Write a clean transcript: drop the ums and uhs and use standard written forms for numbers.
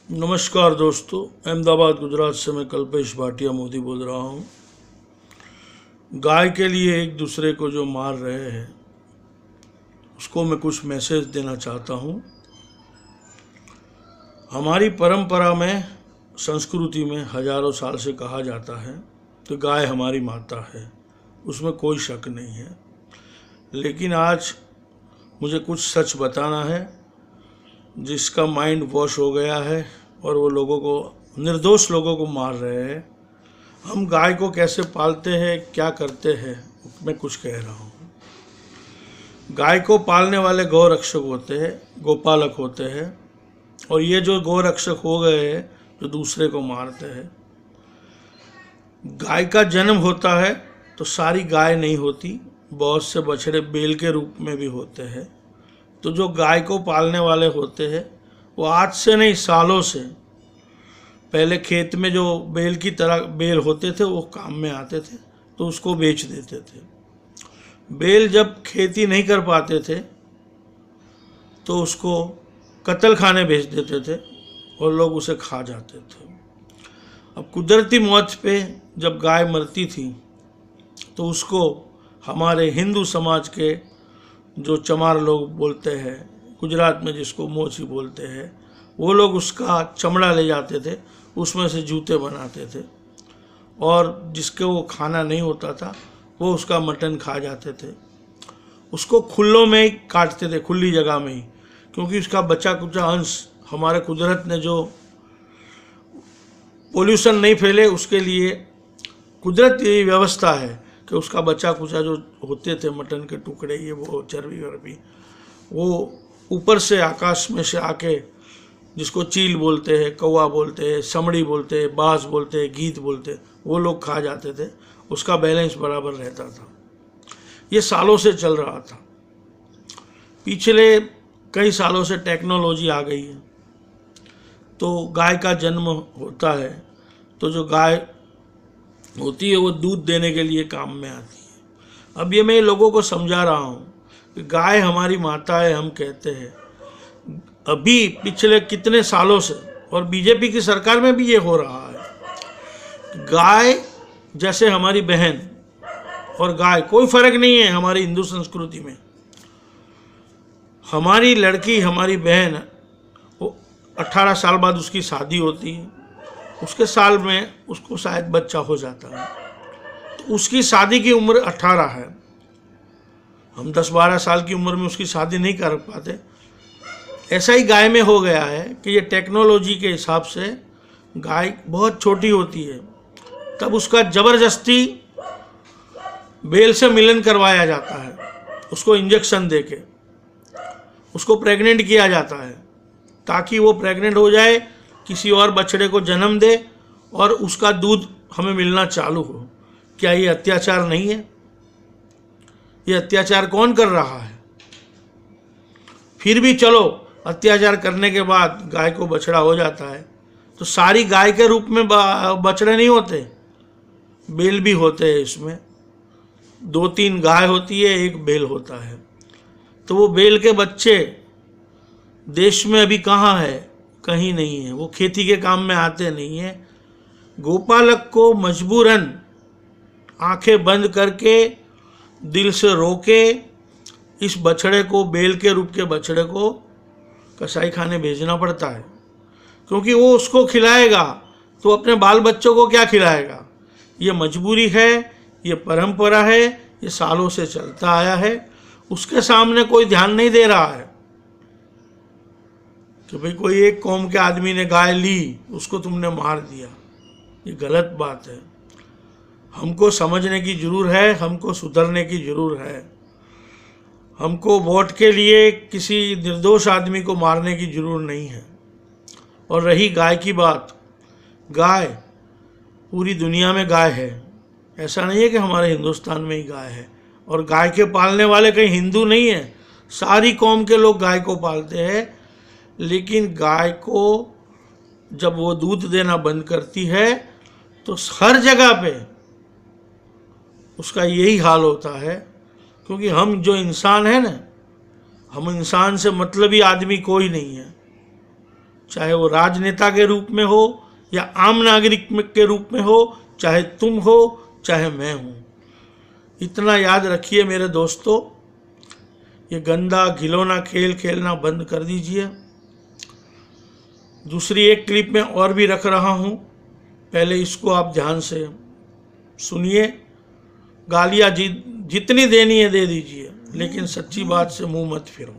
नमस्कार दोस्तों, अहमदाबाद गुजरात से मैं कल्पेश भाटिया मोदी बोल रहा हूँ। गाय के लिए एक दूसरे को जो मार रहे हैं उसको मैं कुछ मैसेज देना चाहता हूँ। हमारी परंपरा में, संस्कृति में हजारों साल से कहा जाता है कि गाय हमारी माता है, उसमें कोई शक नहीं है। लेकिन आज मुझे कुछ सच बताना है जिसका माइंड वॉश हो गया है और वो लोगों को, निर्दोष लोगों को मार रहे हैं। हम गाय को कैसे पालते हैं, क्या करते हैं, मैं कुछ कह रहा हूँ। गाय को पालने वाले गौरक्षक होते हैं, गोपालक होते हैं, और ये जो गौरक्षक हो गए हैं जो दूसरे को मारते हैं। गाय का जन्म होता है तो सारी गाय नहीं होती, बहुत से बछड़े बेल के रूप में भी होते हैं। तो जो गाय को पालने वाले होते हैं वो आज से नहीं, सालों से पहले खेत में जो बेल की तरह बेल होते थे वो काम में आते थे तो उसको बेच देते थे। बेल जब खेती नहीं कर पाते थे तो उसको कत्ल खाने भेज देते थे और लोग उसे खा जाते थे। अब कुदरती मौत पे जब गाय मरती थी तो उसको हमारे हिंदू समाज के जो चमार लोग बोलते हैं, गुजरात में जिसको मोची बोलते हैं, वो लोग उसका चमड़ा ले जाते थे, उसमें से जूते बनाते थे, और जिसके वो खाना नहीं होता था वो उसका मटन खा जाते थे। उसको खुलों में ही काटते थे, खुली जगह में ही, क्योंकि उसका बचा कुचा अंश हमारे कुदरत ने जो पोल्यूशन नहीं फैले उसके लिए कुदरत की व्यवस्था है कि उसका बचा कुचा जो होते थे मटन के टुकड़े, ये वो चर्बी वर्बी, वो ऊपर से आकाश में से आके, जिसको चील बोलते हैं, कौवा बोलते हैं, समड़ी बोलते हैं, बाज बोलते हैं, गीत बोलते हैं, वो लोग खा जाते थे। उसका बैलेंस बराबर रहता था। ये सालों से चल रहा था। पिछले कई सालों से टेक्नोलॉजी आ गई है तो गाय का जन्म होता है तो जो गाय होती है वो दूध देने के लिए काम में आती है। अब ये मैं लोगों को समझा रहा हूँ कि गाय हमारी माता है, हम कहते हैं। अभी पिछले कितने सालों से, और बीजेपी की सरकार में भी ये हो रहा है, गाय जैसे हमारी बहन और गाय, कोई फर्क नहीं है हमारी हिंदू संस्कृति में। हमारी लड़की, हमारी बहन, वो 18 साल बाद उसकी शादी होती है, उसके साल में उसको शायद बच्चा हो जाता है, तो उसकी शादी की उम्र 18 है। हम 10-12 साल की उम्र में उसकी शादी नहीं कर पाते। ऐसा ही गाय में हो गया है कि ये टेक्नोलॉजी के हिसाब से गाय बहुत छोटी होती है, तब उसका ज़बरदस्ती बेल से मिलन करवाया जाता है, उसको इंजेक्शन देके उसको प्रेग्नेंट किया जाता है ताकि वो प्रेग्नेंट हो जाए, किसी और बछड़े को जन्म दे और उसका दूध हमें मिलना चालू हो। क्या ये अत्याचार नहीं है? ये अत्याचार कौन कर रहा है? फिर भी चलो, अत्याचार करने के बाद गाय को बछड़ा हो जाता है तो सारी गाय के रूप में बछड़े नहीं होते, बेल भी होते हैं। इसमें 2-3 गाय होती है, एक बेल होता है। तो वो बेल के बच्चे देश में अभी कहाँ है? कहीं नहीं है। वो खेती के काम में आते नहीं है। गोपालक को मजबूरन आंखें बंद करके दिल से रोके इस बछड़े को, बेल के रूप के बछड़े को कसाई खाने भेजना पड़ता है, क्योंकि वो उसको खिलाएगा तो अपने बाल बच्चों को क्या खिलाएगा? ये मजबूरी है, ये परंपरा है, ये सालों से चलता आया है। उसके सामने कोई ध्यान नहीं दे रहा है कि भाई कोई एक कौम के आदमी ने गाय ली, उसको तुमने मार दिया। ये गलत बात है। हमको समझने की जरूरत है, हमको सुधरने की जरूरत है। हमको वोट के लिए किसी निर्दोष आदमी को मारने की जरूरत नहीं है। और रही गाय की बात, गाय पूरी दुनिया में गाय है। ऐसा नहीं है कि हमारे हिंदुस्तान में ही गाय है। और गाय के पालने वाले कहीं हिंदू नहीं है, सारी कौम के लोग गाय को पालते हैं। लेकिन गाय को जब वो दूध देना बंद करती है तो हर जगह पे उसका यही हाल होता है, क्योंकि हम जो इंसान है ना, हम इंसान से मतलबी आदमी कोई नहीं है। चाहे वो राजनेता के रूप में हो या आम नागरिक के रूप में हो, चाहे तुम हो चाहे मैं हूँ। इतना याद रखिए मेरे दोस्तों, ये गंदा घिनौना खेल खेलना बंद कर दीजिए। दूसरी एक क्लिप में और भी रख रहा हूँ, पहले इसको आप ध्यान से सुनिए। गालियाँ जितनी देनी है दे दीजिए, लेकिन सच्ची बात से मुंह मत फिरो।